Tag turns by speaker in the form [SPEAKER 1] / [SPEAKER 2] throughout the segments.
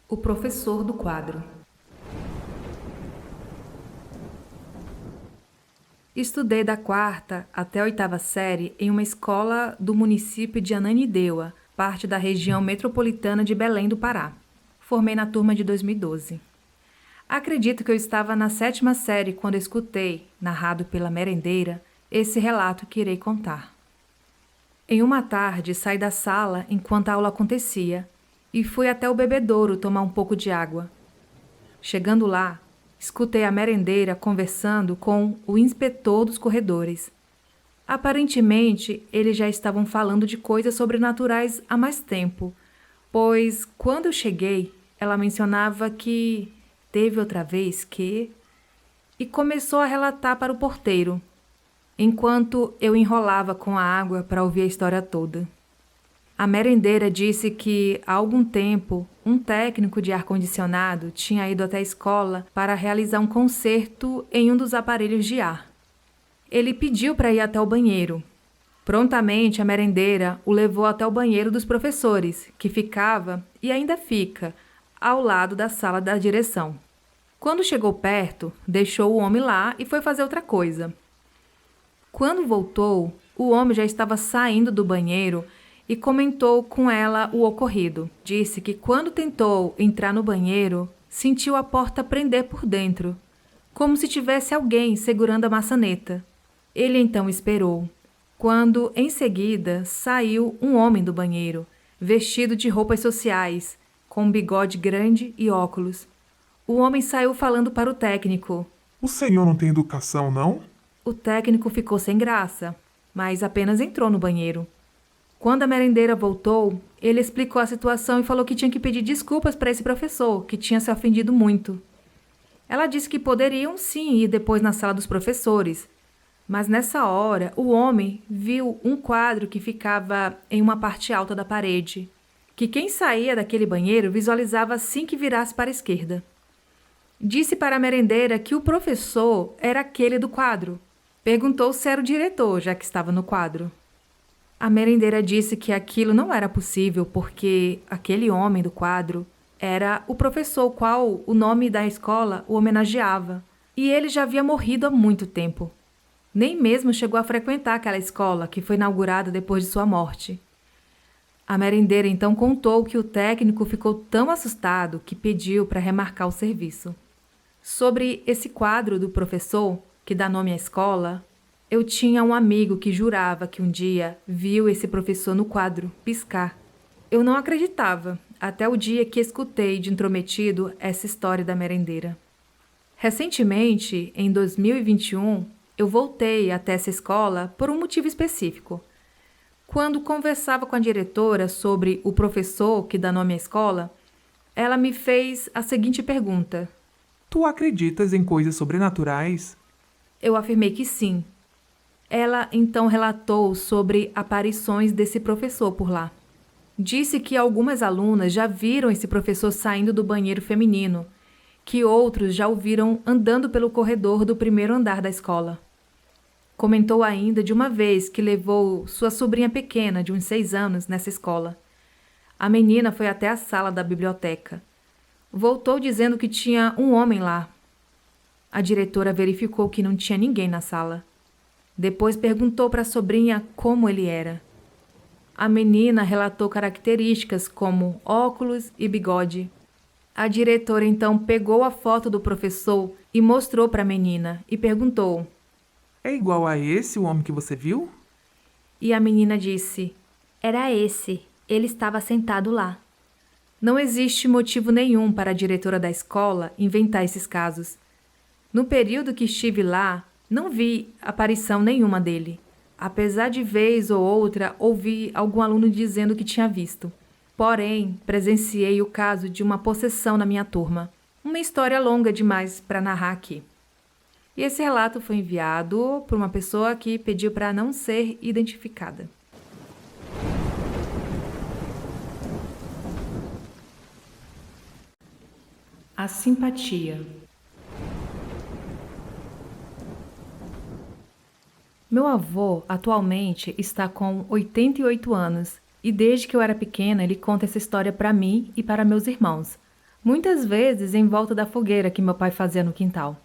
[SPEAKER 1] O professor do quadro. Estudei da quarta até a oitava série em uma escola do município de Ananindeua, parte da região metropolitana de Belém do Pará. Formei na turma de 2012. Acredito que eu estava na sétima série quando escutei, narrado pela merendeira, esse relato que irei contar. Em uma tarde, saí da sala enquanto a aula acontecia e fui até o bebedouro tomar um pouco de água. Chegando lá, escutei a merendeira conversando com o inspetor dos corredores. Aparentemente, eles já estavam falando de coisas sobrenaturais há mais tempo, pois, quando eu cheguei, ela mencionava que teve outra vez que... e começou a relatar para o porteiro, enquanto eu enrolava com a água para ouvir a história toda. A merendeira disse que, há algum tempo, um técnico de ar-condicionado tinha ido até a escola para realizar um conserto em um dos aparelhos de ar. Ele pediu para ir até o banheiro. Prontamente, a merendeira o levou até o banheiro dos professores, que ficava, e ainda fica, ao lado da sala da direção. Quando chegou perto, deixou o homem lá e foi fazer outra coisa. Quando voltou, o homem já estava saindo do banheiro e comentou com ela o ocorrido. Disse que quando tentou entrar no banheiro, sentiu a porta prender por dentro, como se tivesse alguém segurando a maçaneta. Ele então esperou, quando, em seguida, saiu um homem do banheiro, vestido de roupas sociais, com um bigode grande e óculos. O homem saiu falando para o técnico.
[SPEAKER 2] O senhor não tem educação, não?
[SPEAKER 1] O técnico ficou sem graça, mas apenas entrou no banheiro. Quando a merendeira voltou, ele explicou a situação e falou que tinha que pedir desculpas para esse professor, que tinha se ofendido muito. Ela disse que poderiam sim ir depois na sala dos professores, mas nessa hora o homem viu um quadro que ficava em uma parte alta da parede, que quem saía daquele banheiro visualizava assim que virasse para a esquerda. Disse para a merendeira que o professor era aquele do quadro. Perguntou se era o diretor, já que estava no quadro. A merendeira disse que aquilo não era possível porque aquele homem do quadro era o professor qual o nome da escola o homenageava, e ele já havia morrido há muito tempo. Nem mesmo chegou a frequentar aquela escola que foi inaugurada depois de sua morte. A merendeira então contou que o técnico ficou tão assustado que pediu para remarcar o serviço. Sobre esse quadro do professor, que dá nome à escola, eu tinha um amigo que jurava que um dia viu esse professor no quadro piscar. Eu não acreditava, até o dia que escutei de intrometido essa história da merendeira. Recentemente, em 2021, eu voltei até essa escola por um motivo específico. Quando conversava com a diretora sobre o professor que dá nome à escola, ela me fez a seguinte pergunta.
[SPEAKER 2] Tu acreditas em coisas sobrenaturais?
[SPEAKER 1] Eu afirmei que sim. Ela então relatou sobre aparições desse professor por lá. Disse que algumas alunas já viram esse professor saindo do banheiro feminino, que outros já o viram andando pelo corredor do primeiro andar da escola. Comentou ainda de uma vez que levou sua sobrinha pequena, de uns 6 anos, nessa escola. A menina foi até a sala da biblioteca. Voltou dizendo que tinha um homem lá. A diretora verificou que não tinha ninguém na sala. Depois perguntou para a sobrinha como ele era. A menina relatou características como óculos e bigode. A diretora então pegou a foto do professor e mostrou para a menina e perguntou.
[SPEAKER 2] É igual a esse o homem que você viu?
[SPEAKER 1] E a menina disse. Era esse. Ele estava sentado lá. Não existe motivo nenhum para a diretora da escola inventar esses casos. No período que estive lá, não vi aparição nenhuma dele. Apesar de vez ou outra ouvi algum aluno dizendo que tinha visto. Porém, presenciei o caso de uma possessão na minha turma. Uma história longa demais para narrar aqui. E esse relato foi enviado por uma pessoa que pediu para não ser identificada. A simpatia. Meu avô, atualmente, está com 88 anos e desde que eu era pequena ele conta essa história para mim e para meus irmãos. muitas vezes em volta da fogueira que meu pai fazia no quintal.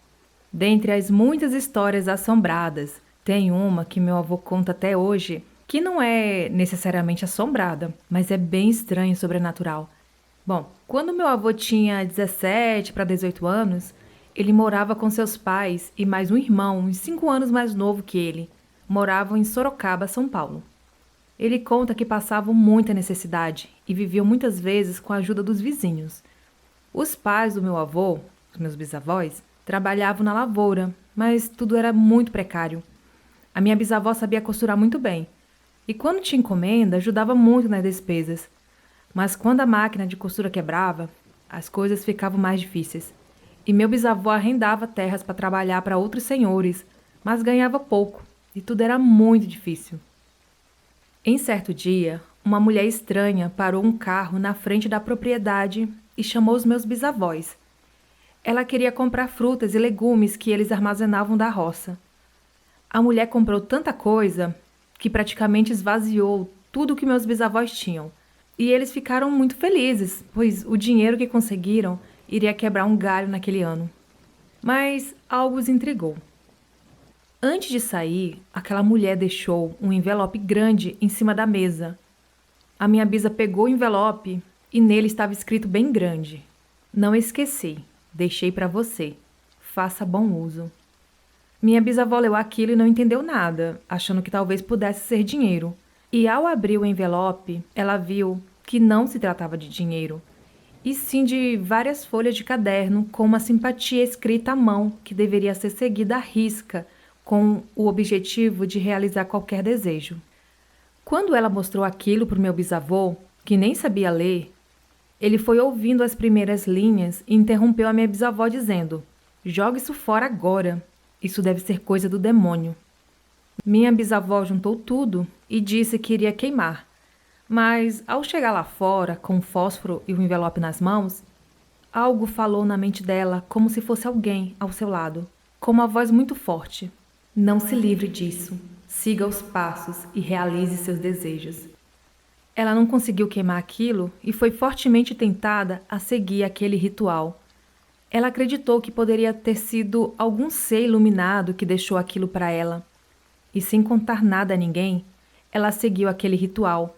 [SPEAKER 1] Dentre as muitas histórias assombradas, tem uma que meu avô conta até hoje, que não é necessariamente assombrada, mas é bem estranha e sobrenatural. Bom, quando meu avô tinha 17 para 18 anos, ele morava com seus pais e mais um irmão, uns 5 anos mais novo que ele. Moravam em Sorocaba, São Paulo. Ele conta que passavam muita necessidade e viviam muitas vezes com a ajuda dos vizinhos. Os pais do meu avô, os meus bisavós, trabalhavam na lavoura, mas tudo era muito precário. A minha bisavó sabia costurar muito bem e, quando tinha encomenda, ajudava muito nas despesas. Mas quando a máquina de costura quebrava, as coisas ficavam mais difíceis. E meu bisavô arrendava terras para trabalhar para outros senhores, mas ganhava pouco e tudo era muito difícil. Em certo dia, uma mulher estranha parou um carro na frente da propriedade e chamou os meus bisavós. Ela queria comprar frutas e legumes que eles armazenavam da roça. A mulher comprou tanta coisa que praticamente esvaziou tudo que meus bisavós tinham. E eles ficaram muito felizes, pois o dinheiro que conseguiram iria quebrar um galho naquele ano. Mas algo os intrigou. Antes de sair, aquela mulher deixou um envelope grande em cima da mesa. A minha bisa pegou o envelope e nele estava escrito bem grande: "Não esqueci, deixei para você. Faça bom uso." Minha bisavó leu aquilo e não entendeu nada, achando que talvez pudesse ser dinheiro. E ao abrir o envelope, ela viu que não se tratava de dinheiro, e sim de várias folhas de caderno com uma simpatia escrita à mão que deveria ser seguida à risca, com o objetivo de realizar qualquer desejo. Quando ela mostrou aquilo para o meu bisavô, que nem sabia ler, ele foi ouvindo as primeiras linhas e interrompeu a minha bisavó dizendo: "Joga isso fora agora. Isso deve ser coisa do demônio." Minha bisavó juntou tudo e disse que iria queimar. Mas, ao chegar lá fora, com o fósforo e o envelope nas mãos, algo falou na mente dela como se fosse alguém ao seu lado, com uma voz muito forte: "Não se livre disso. Siga os passos e realize seus desejos." Ela não conseguiu queimar aquilo e foi fortemente tentada a seguir aquele ritual. Ela acreditou que poderia ter sido algum ser iluminado que deixou aquilo para ela. E sem contar nada a ninguém, ela seguiu aquele ritual,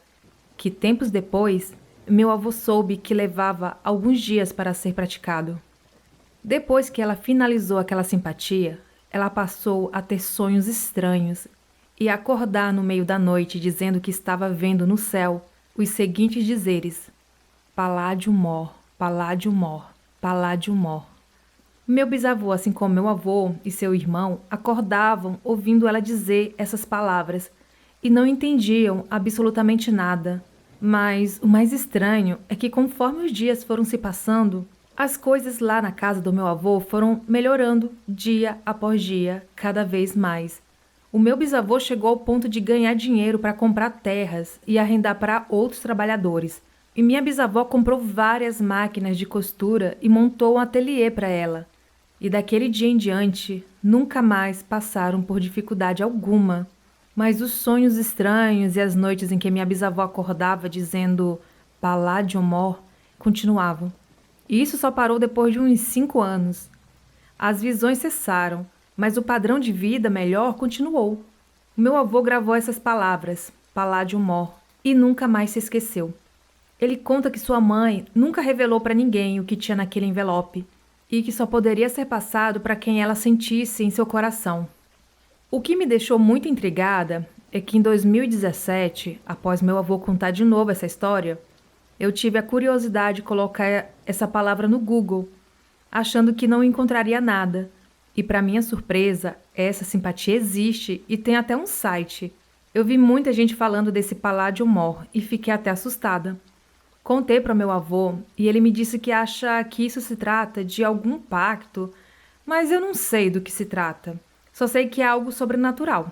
[SPEAKER 1] que tempos depois, meu avô soube que levava alguns dias para ser praticado. Depois que ela finalizou aquela simpatia, ela passou a ter sonhos estranhos e a acordar no meio da noite dizendo que estava vendo no céu os seguintes dizeres: "Paládio mor, Paládio mor, Paládio mor." Meu bisavô, assim como meu avô e seu irmão, acordavam ouvindo ela dizer essas palavras e não entendiam absolutamente nada. Mas o mais estranho é que, conforme os dias foram se passando, as coisas lá na casa do meu avô foram melhorando dia após dia, cada vez mais. O meu bisavô chegou ao ponto de ganhar dinheiro para comprar terras e arrendar para outros trabalhadores. E minha bisavó comprou várias máquinas de costura e montou um ateliê para ela. E daquele dia em diante, nunca mais passaram por dificuldade alguma. Mas os sonhos estranhos e as noites em que minha bisavó acordava dizendo "Paládio mor" continuavam. E isso só parou depois de uns 5 anos. As visões cessaram, mas o padrão de vida melhor continuou. O meu avô gravou essas palavras, "Paládio mor", e nunca mais se esqueceu. Ele conta que sua mãe nunca revelou para ninguém o que tinha naquele envelope e que só poderia ser passado para quem ela sentisse em seu coração. O que me deixou muito intrigada é que em 2017, após meu avô contar de novo essa história, eu tive a curiosidade de colocar essa palavra no Google, achando que não encontraria nada. E para minha surpresa, essa simpatia existe e tem até um site. Eu vi muita gente falando desse Paládio mor e fiquei até assustada. Contei para meu avô e ele me disse que acha que isso se trata de algum pacto, mas eu não sei do que se trata. Só sei que é algo sobrenatural.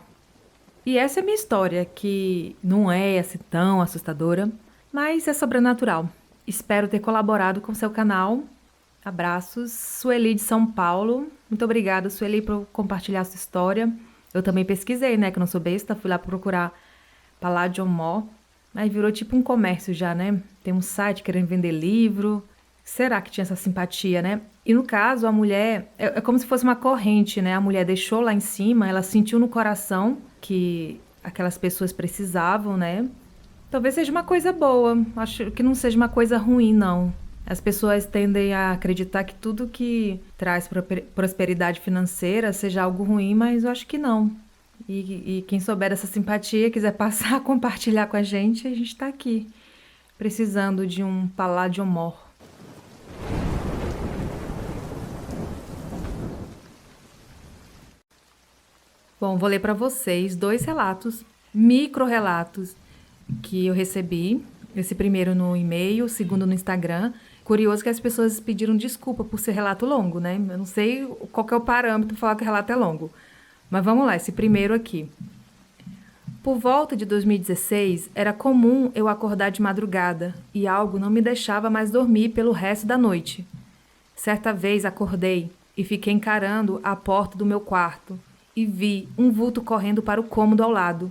[SPEAKER 1] E essa é a minha história, que não é assim tão assustadora, mas é sobrenatural. Espero ter colaborado com o seu canal. Abraços. Sueli de São Paulo. Muito obrigada, Sueli, por compartilhar sua história. Eu também pesquisei, né, que eu não sou besta, fui lá procurar Paládio mor, mas virou tipo um comércio já, né? Tem um site querendo vender livro. Será que tinha essa simpatia, né? E no caso, a mulher é como se fosse uma corrente, né? A mulher deixou lá em cima, ela sentiu no coração que aquelas pessoas precisavam, né? Talvez seja uma coisa boa. Acho que não seja uma coisa ruim, não. As pessoas tendem a acreditar que tudo que traz prosperidade financeira seja algo ruim, mas eu acho que não. E quem souber dessa simpatia, quiser passar a compartilhar com a gente está aqui, precisando de um paládio mor. Bom, vou ler para vocês 2 relatos, micro-relatos, que eu recebi. Esse primeiro no e-mail, o segundo no Instagram. Curioso que as pessoas pediram desculpa por ser relato longo, né? Eu não sei qual que é o parâmetro para falar que o relato é longo. Mas vamos lá, esse primeiro aqui. Por volta de 2016, era comum eu acordar de madrugada e algo não me deixava mais dormir pelo resto da noite. Certa vez acordei e fiquei encarando a porta do meu quarto e vi um vulto correndo para o cômodo ao lado.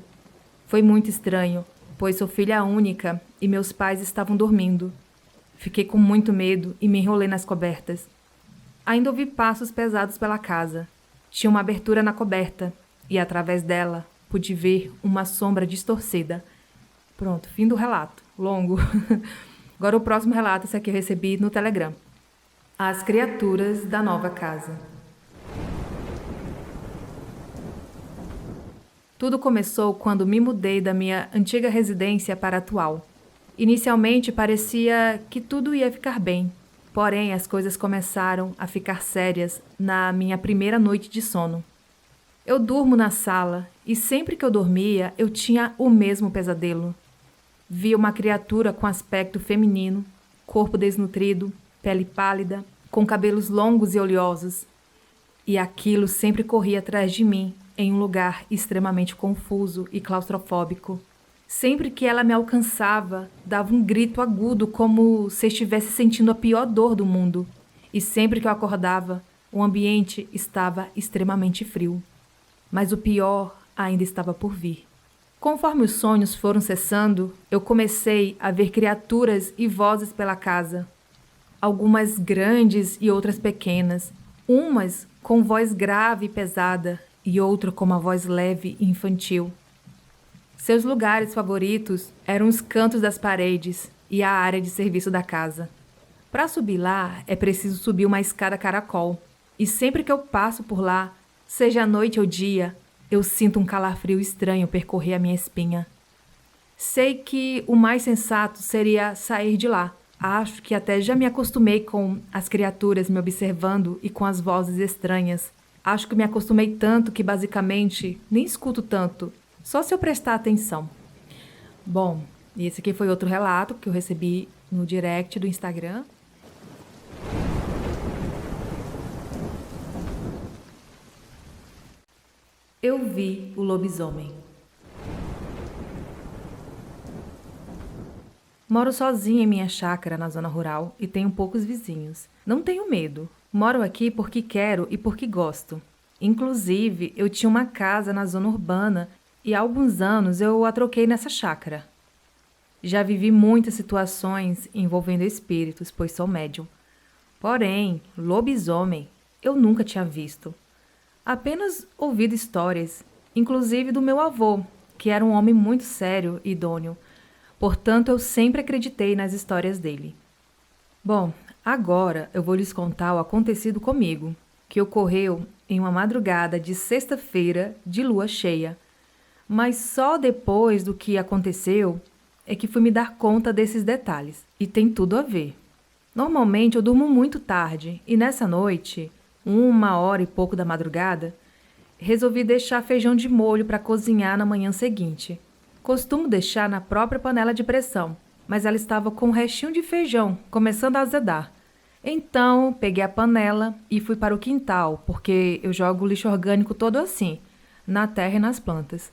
[SPEAKER 1] Foi muito estranho, pois sou filha única e meus pais estavam dormindo. Fiquei com muito medo e me enrolei nas cobertas. Ainda ouvi passos pesados pela casa. Tinha uma abertura na coberta e, através dela, pude ver uma sombra distorcida. Pronto, fim do relato. Longo. Agora o próximo relato, esse aqui eu recebi no Telegram. As criaturas da nova casa. Tudo começou quando me mudei da minha antiga residência para a atual. Inicialmente parecia que tudo ia ficar bem, porém as coisas começaram a ficar sérias na minha primeira noite de sono. Eu durmo na sala e sempre que eu dormia eu tinha o mesmo pesadelo. Via uma criatura com aspecto feminino, corpo desnutrido, pele pálida, com cabelos longos e oleosos. E aquilo sempre corria atrás de mim, em um lugar extremamente confuso e claustrofóbico. Sempre que ela me alcançava, dava um grito agudo como se estivesse sentindo a pior dor do mundo. E sempre que eu acordava, o ambiente estava extremamente frio. Mas o pior ainda estava por vir. Conforme os sonhos foram cessando, eu comecei a ver criaturas e vozes pela casa. Algumas grandes e outras pequenas, umas com voz grave e pesada e outra com uma voz leve e infantil. Seus lugares favoritos eram os cantos das paredes e a área de serviço da casa. Para subir lá, é preciso subir uma escada caracol, e sempre que eu passo por lá, seja noite ou dia, eu sinto um calafrio estranho percorrer a minha espinha. Sei que o mais sensato seria sair de lá. Acho que até já me acostumei com as criaturas me observando e com as vozes estranhas. Acho que me acostumei tanto que basicamente nem escuto tanto, só se eu prestar atenção. Bom, e esse aqui foi outro relato que eu recebi no direct do Instagram. Eu vi o lobisomem. Moro sozinha em minha chácara na zona rural e tenho poucos vizinhos. Não tenho medo. Moro aqui porque quero e porque gosto. Inclusive, eu tinha uma casa na zona urbana e há alguns anos eu a troquei nessa chácara. Já vivi muitas situações envolvendo espíritos, pois sou médium. Porém, lobisomem eu nunca tinha visto. Apenas ouvido histórias, inclusive do meu avô, que era um homem muito sério e idôneo. Portanto, eu sempre acreditei nas histórias dele. Bom, agora eu vou lhes contar o acontecido comigo, que ocorreu em uma madrugada de sexta-feira de lua cheia. Mas só depois do que aconteceu é que fui me dar conta desses detalhes. E tem tudo a ver. Normalmente eu durmo muito tarde e nessa noite, 1h e pouco da madrugada, resolvi deixar feijão de molho para cozinhar na manhã seguinte. Costumo deixar na própria panela de pressão, mas ela estava com um restinho de feijão, começando a azedar. Então, peguei a panela e fui para o quintal, porque eu jogo o lixo orgânico todo assim, na terra e nas plantas.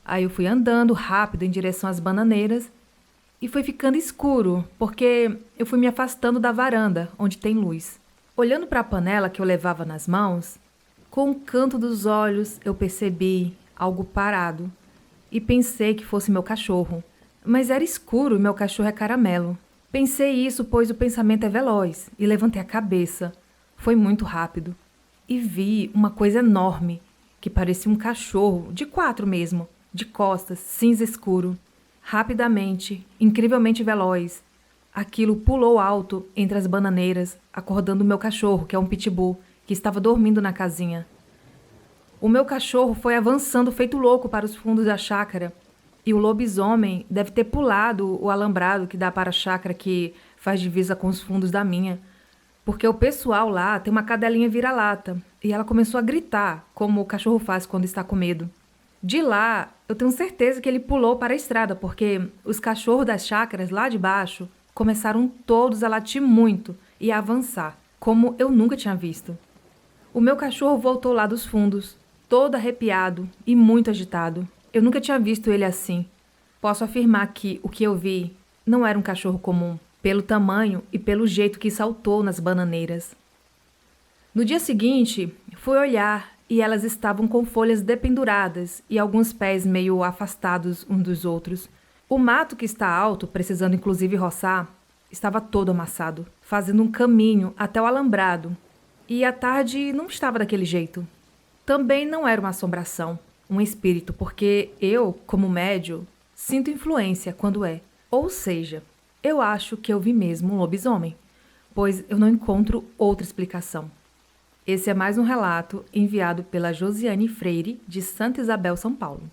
[SPEAKER 1] Aí eu fui andando rápido em direção às bananeiras e foi ficando escuro, porque eu fui me afastando da varanda, onde tem luz. Olhando para a panela que eu levava nas mãos, com o canto dos olhos eu percebi algo parado. E pensei que fosse meu cachorro, mas era escuro e meu cachorro é caramelo. Pensei isso, pois o pensamento é veloz, e levantei a cabeça. Foi muito rápido. E vi uma coisa enorme, que parecia um cachorro, de 4 mesmo, de costas, cinza escuro. Rapidamente, incrivelmente veloz, aquilo pulou alto entre as bananeiras, acordando o meu cachorro, que é um pitbull, que estava dormindo na casinha. O meu cachorro foi avançando feito louco para os fundos da chácara, e o lobisomem deve ter pulado o alambrado que dá para a chácara que faz divisa com os fundos da minha, porque o pessoal lá tem uma cadelinha vira-lata, e ela começou a gritar, como o cachorro faz quando está com medo. De lá, eu tenho certeza que ele pulou para a estrada, porque os cachorros das chácaras lá de baixo começaram todos a latir muito e a avançar, como eu nunca tinha visto. O meu cachorro voltou lá dos fundos, todo arrepiado e muito agitado. Eu nunca tinha visto ele assim. Posso afirmar que o que eu vi não era um cachorro comum, pelo tamanho e pelo jeito que saltou nas bananeiras. No dia seguinte, fui olhar e elas estavam com folhas dependuradas e alguns pés meio afastados uns dos outros. O mato, que está alto, precisando inclusive roçar, estava todo amassado, fazendo um caminho até o alambrado. E a tarde não estava daquele jeito. Também não era uma assombração, um espírito, porque eu, como médio, sinto influência quando é. Ou seja, eu acho que eu vi mesmo um lobisomem, pois eu não encontro outra explicação. Esse é mais um relato enviado pela Josiane Freire, de Santa Isabel, São Paulo.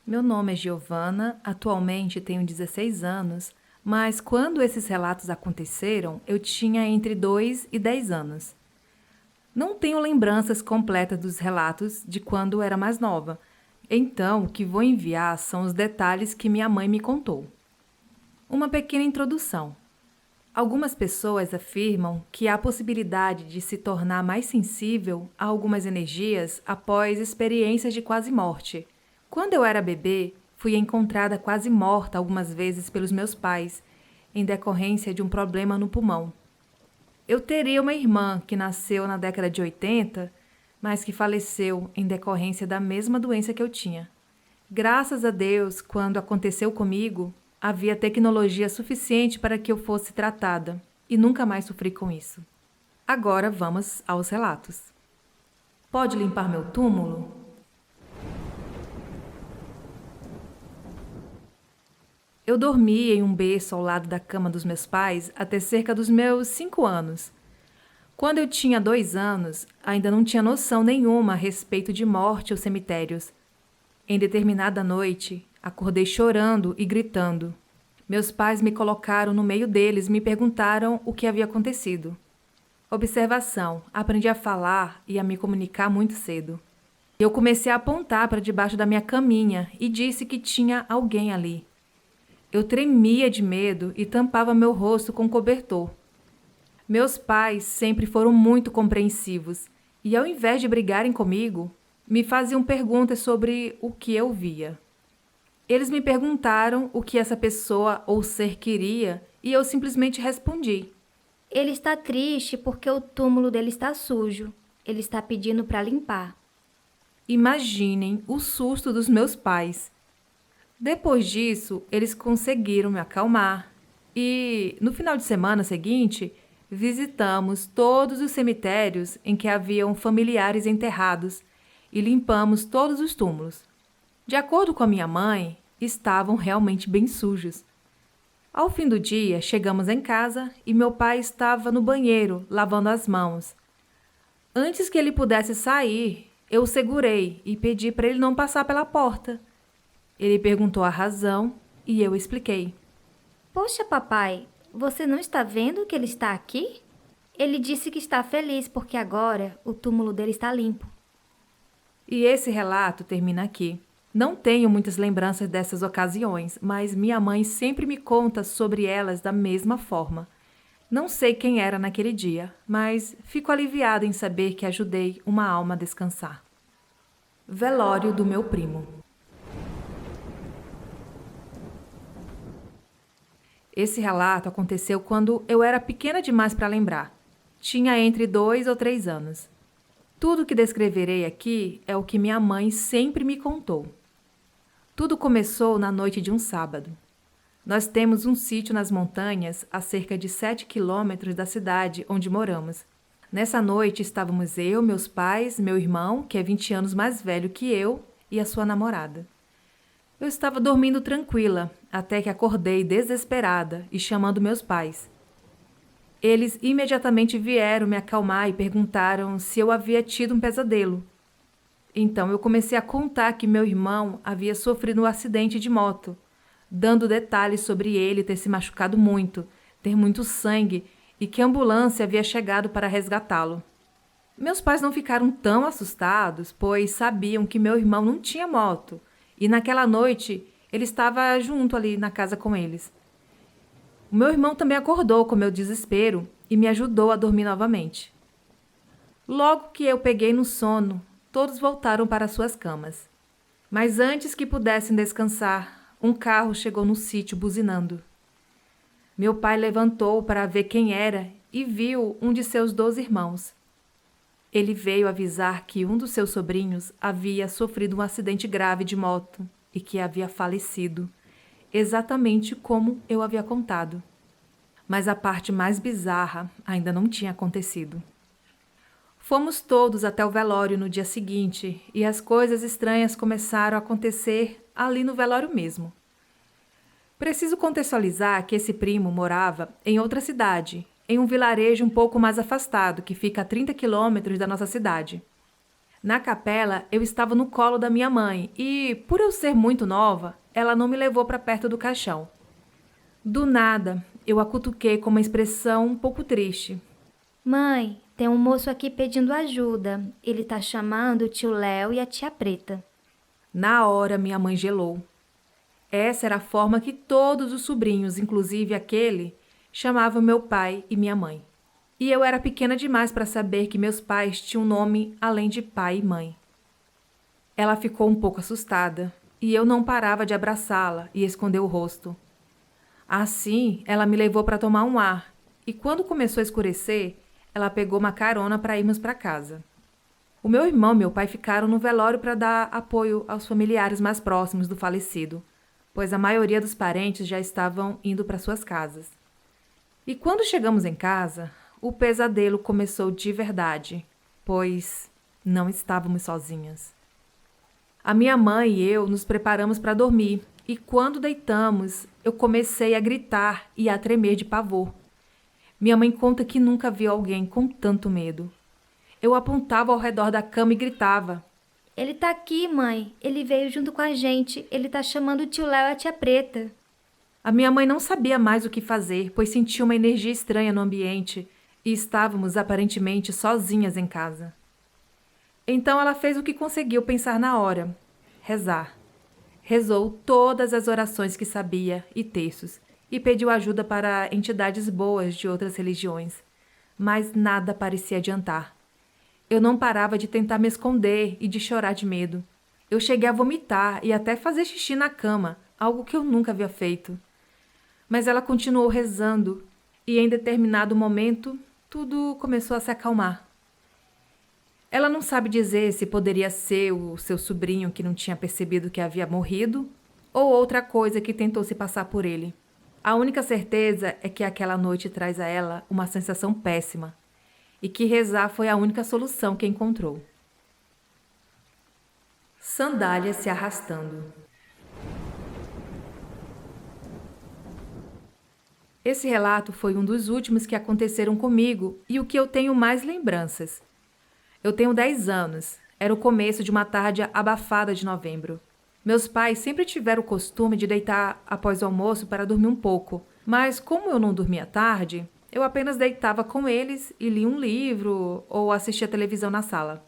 [SPEAKER 1] Meu nome é Giovana, atualmente tenho 16 anos, mas quando esses relatos aconteceram, eu tinha entre 2 e 10 anos. Não tenho lembranças completas dos relatos de quando era mais nova, então o que vou enviar são os detalhes que minha mãe me contou. Uma pequena introdução. Algumas pessoas afirmam que há a possibilidade de se tornar mais sensível a algumas energias após experiências de quase morte. Quando eu era bebê, fui encontrada quase morta algumas vezes pelos meus pais, em decorrência de um problema no pulmão. Eu teria uma irmã que nasceu na década de 80, mas que faleceu em decorrência da mesma doença que eu tinha. Graças a Deus, quando aconteceu comigo, havia tecnologia suficiente para que eu fosse tratada e nunca mais sofri com isso. Agora vamos aos relatos. Pode limpar meu túmulo? Eu dormi em um berço ao lado da cama dos meus pais até cerca dos meus 5 anos. Quando eu tinha 2 anos, ainda não tinha noção nenhuma a respeito de morte ou cemitérios. Em determinada noite, acordei chorando e gritando. Meus pais me colocaram no meio deles e me perguntaram o que havia acontecido. Observação: aprendi a falar e a me comunicar muito cedo. Eu comecei a apontar para debaixo da minha caminha e disse que tinha alguém ali. Eu tremia de medo e tampava meu rosto com cobertor. Meus pais sempre foram muito compreensivos e, ao invés de brigarem comigo, me faziam perguntas sobre o que eu via. Eles me perguntaram o que essa pessoa ou ser queria e eu simplesmente respondi.
[SPEAKER 3] Ele está triste porque o túmulo dele está sujo. Ele está pedindo para limpar.
[SPEAKER 1] Imaginem o susto dos meus pais. Depois disso, eles conseguiram me acalmar e, no final de semana seguinte, visitamos todos os cemitérios em que haviam familiares enterrados e limpamos todos os túmulos. De acordo com a minha mãe, estavam realmente bem sujos. Ao fim do dia, chegamos em casa e meu pai estava no banheiro, lavando as mãos. Antes que ele pudesse sair, eu o segurei e pedi para ele não passar pela porta. Ele perguntou a razão e eu expliquei.
[SPEAKER 3] Poxa, papai, você não está vendo que ele está aqui? Ele disse que está feliz porque agora o túmulo dele está limpo.
[SPEAKER 1] E esse relato termina aqui. Não tenho muitas lembranças dessas ocasiões, mas minha mãe sempre me conta sobre elas da mesma forma. Não sei quem era naquele dia, mas fico aliviada em saber que ajudei uma alma a descansar. Velório do meu primo. Esse relato aconteceu quando eu era pequena demais para lembrar. Tinha entre 2 ou 3 anos. Tudo que descreverei aqui é o que minha mãe sempre me contou. Tudo começou na noite de um sábado. Nós temos um sítio nas montanhas a cerca de 7 quilômetros da cidade onde moramos. Nessa noite estávamos eu, meus pais, meu irmão, que é 20 anos mais velho que eu, e a sua namorada. Eu estava dormindo tranquila, até que acordei desesperada e chamando meus pais. Eles imediatamente vieram me acalmar e perguntaram se eu havia tido um pesadelo. Então eu comecei a contar que meu irmão havia sofrido um acidente de moto, dando detalhes sobre ele ter se machucado muito, ter muito sangue e que a ambulância havia chegado para resgatá-lo. Meus pais não ficaram tão assustados, pois sabiam que meu irmão não tinha moto e naquela noite ele estava junto ali na casa com eles. O meu irmão também acordou com meu desespero e me ajudou a dormir novamente. Logo que eu peguei no sono, todos voltaram para suas camas. Mas antes que pudessem descansar, um carro chegou no sítio buzinando. Meu pai levantou para ver quem era e viu um de seus 12 irmãos. Ele veio avisar que um dos seus sobrinhos havia sofrido um acidente grave de moto e que havia falecido, exatamente como eu havia contado. Mas a parte mais bizarra ainda não tinha acontecido. Fomos todos até o velório no dia seguinte e as coisas estranhas começaram a acontecer ali no velório mesmo. Preciso contextualizar que esse primo morava em outra cidade, em um vilarejo um pouco mais afastado, que fica a 30 quilômetros da nossa cidade. Na capela, eu estava no colo da minha mãe e, por eu ser muito nova, ela não me levou para perto do caixão. Do nada, eu a cutuquei com uma expressão um pouco triste.
[SPEAKER 3] Mãe, tem um moço aqui pedindo ajuda. Ele tá chamando o tio Léo e a tia Preta.
[SPEAKER 1] Na hora, minha mãe gelou. Essa era a forma que todos os sobrinhos, inclusive aquele, chamavam meu pai e minha mãe. E eu era pequena demais para saber que meus pais tinham nome além de pai e mãe. Ela ficou um pouco assustada e eu não parava de abraçá-la e esconder o rosto. Assim, ela me levou para tomar um ar e quando começou a escurecer, ela pegou uma carona para irmos para casa. O meu irmão e meu pai ficaram no velório para dar apoio aos familiares mais próximos do falecido, pois a maioria dos parentes já estavam indo para suas casas. E quando chegamos em casa, o pesadelo começou de verdade, pois não estávamos sozinhas. A minha mãe e eu nos preparamos para dormir e quando deitamos, eu comecei a gritar e a tremer de pavor. Minha mãe conta que nunca viu alguém com tanto medo. Eu apontava ao redor da cama e gritava.
[SPEAKER 3] Ele tá aqui, mãe. Ele veio junto com a gente. Ele tá chamando o tio Léo e a tia Preta.
[SPEAKER 1] A minha mãe não sabia mais o que fazer, pois sentia uma energia estranha no ambiente e estávamos aparentemente sozinhas em casa. Então ela fez o que conseguiu pensar na hora: rezar. Rezou todas as orações que sabia e terços e pediu ajuda para entidades boas de outras religiões, mas nada parecia adiantar. Eu não parava de tentar me esconder e de chorar de medo. Eu cheguei a vomitar e até fazer xixi na cama, algo que eu nunca havia feito. Mas ela continuou rezando e, em determinado momento, tudo começou a se acalmar. Ela não sabe dizer se poderia ser o seu sobrinho que não tinha percebido que havia morrido ou outra coisa que tentou se passar por ele. A única certeza é que aquela noite traz a ela uma sensação péssima e que rezar foi a única solução que encontrou. Sandália se arrastando. Esse relato foi um dos últimos que aconteceram comigo e o que eu tenho mais lembranças. Eu tenho 10 anos. Era o começo de uma tarde abafada de novembro. Meus pais sempre tiveram o costume de deitar após o almoço para dormir um pouco, mas como eu não dormia tarde, eu apenas deitava com eles e lia um livro ou assistia televisão na sala.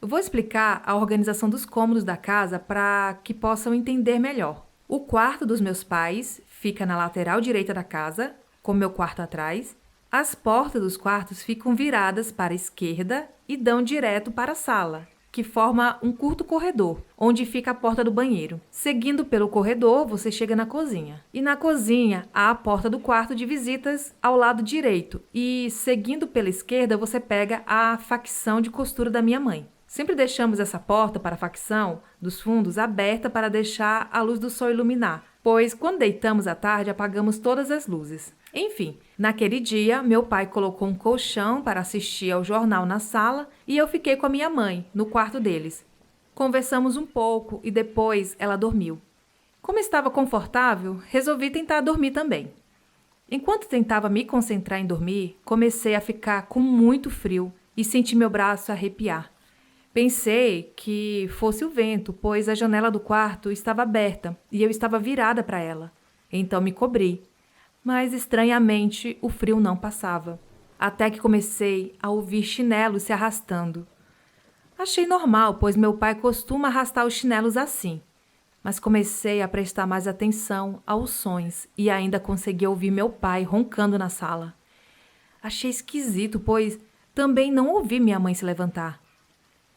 [SPEAKER 1] Eu vou explicar a organização dos cômodos da casa para que possam entender melhor. O quarto dos meus pais fica na lateral direita da casa, com meu quarto atrás. As portas dos quartos ficam viradas para a esquerda e dão direto para a sala, que forma um curto corredor, onde fica a porta do banheiro. Seguindo pelo corredor, você chega na cozinha. E na cozinha, há a porta do quarto de visitas ao lado direito. E seguindo pela esquerda, você pega a facção de costura da minha mãe. Sempre deixamos essa porta para a facção dos fundos aberta para deixar a luz do sol iluminar, pois quando deitamos à tarde apagamos todas as luzes. Enfim, naquele dia, meu pai colocou um colchão para assistir ao jornal na sala e eu fiquei com a minha mãe, no quarto deles. Conversamos um pouco e depois ela dormiu. Como estava confortável, resolvi tentar dormir também. Enquanto tentava me concentrar em dormir, comecei a ficar com muito frio e senti meu braço arrepiar. Pensei que fosse o vento, pois a janela do quarto estava aberta e eu estava virada para ela. Então me cobri. Mas, estranhamente, o frio não passava. Até que comecei a ouvir chinelos se arrastando. Achei normal, pois meu pai costuma arrastar os chinelos assim. Mas comecei a prestar mais atenção aos sons e ainda consegui ouvir meu pai roncando na sala. Achei esquisito, pois também não ouvi minha mãe se levantar.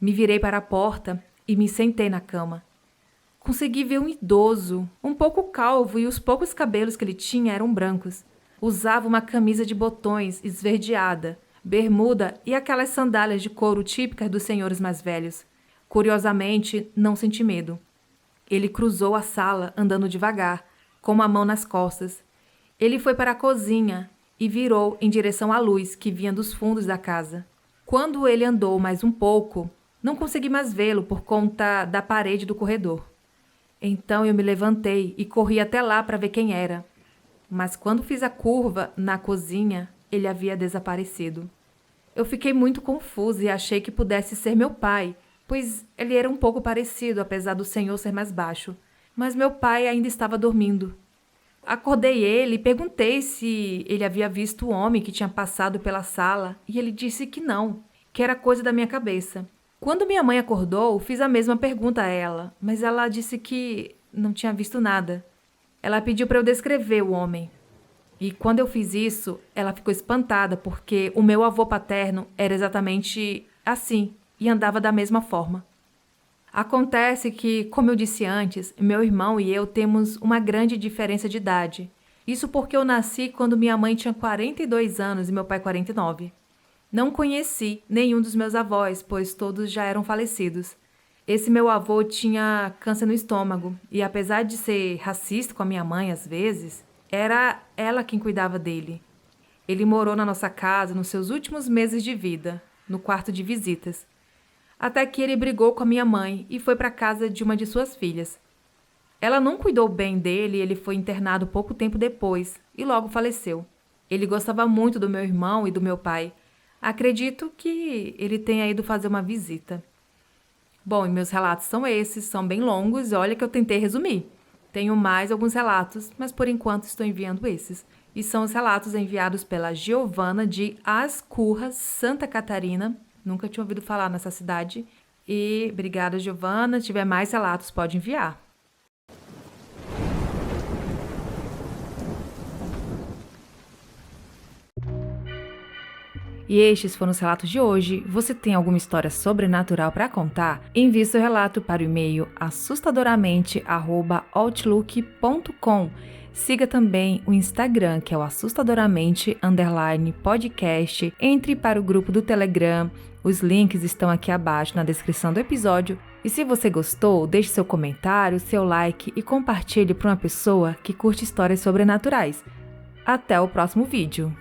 [SPEAKER 1] Me virei para a porta e me sentei na cama. Consegui ver um idoso, um pouco calvo e os poucos cabelos que ele tinha eram brancos. Usava uma camisa de botões esverdeada, bermuda e aquelas sandálias de couro típicas dos senhores mais velhos. Curiosamente, não senti medo. Ele cruzou a sala andando devagar, com uma mão nas costas. Ele foi para a cozinha e virou em direção à luz que vinha dos fundos da casa. Quando ele andou mais um pouco, não consegui mais vê-lo por conta da parede do corredor. Então eu me levantei e corri até lá para ver quem era. Mas quando fiz a curva na cozinha, ele havia desaparecido. Eu fiquei muito confusa e achei que pudesse ser meu pai, pois ele era um pouco parecido, apesar do senhor ser mais baixo. Mas meu pai ainda estava dormindo. Acordei ele e perguntei se ele havia visto o homem que tinha passado pela sala e ele disse que não, que era coisa da minha cabeça. Quando minha mãe acordou, fiz a mesma pergunta a ela, mas ela disse que não tinha visto nada. Ela pediu para eu descrever o homem. E quando eu fiz isso, ela ficou espantada porque o meu avô paterno era exatamente assim e andava da mesma forma. Acontece que, como eu disse antes, meu irmão e eu temos uma grande diferença de idade. Isso porque eu nasci quando minha mãe tinha 42 anos e meu pai 49. Não conheci nenhum dos meus avós, pois todos já eram falecidos. Esse meu avô tinha câncer no estômago e, apesar de ser racista com a minha mãe às vezes, era ela quem cuidava dele. Ele morou na nossa casa nos seus últimos meses de vida, no quarto de visitas. Até que ele brigou com a minha mãe e foi para a casa de uma de suas filhas. Ela não cuidou bem dele e ele foi internado pouco tempo depois e logo faleceu. Ele gostava muito do meu irmão e do meu pai. Acredito que ele tenha ido fazer uma visita. Bom, e meus relatos são esses, são bem longos e olha que eu tentei resumir. Tenho mais alguns relatos, mas por enquanto estou enviando esses. E são os relatos enviados pela Giovana de As Curras, Santa Catarina. Nunca tinha ouvido falar nessa cidade. E obrigada, Giovana. Se tiver mais relatos, pode enviar. E estes foram os relatos de hoje. Você tem alguma história sobrenatural para contar? Envie seu relato para o e-mail assustadoramente@outlook.com. Siga também o Instagram, que é o assustadoramente_podcast. Entre para o grupo do Telegram. Os links estão aqui abaixo na descrição do episódio. E se você gostou, deixe seu comentário, seu like e compartilhe para uma pessoa que curte histórias sobrenaturais. Até o próximo vídeo.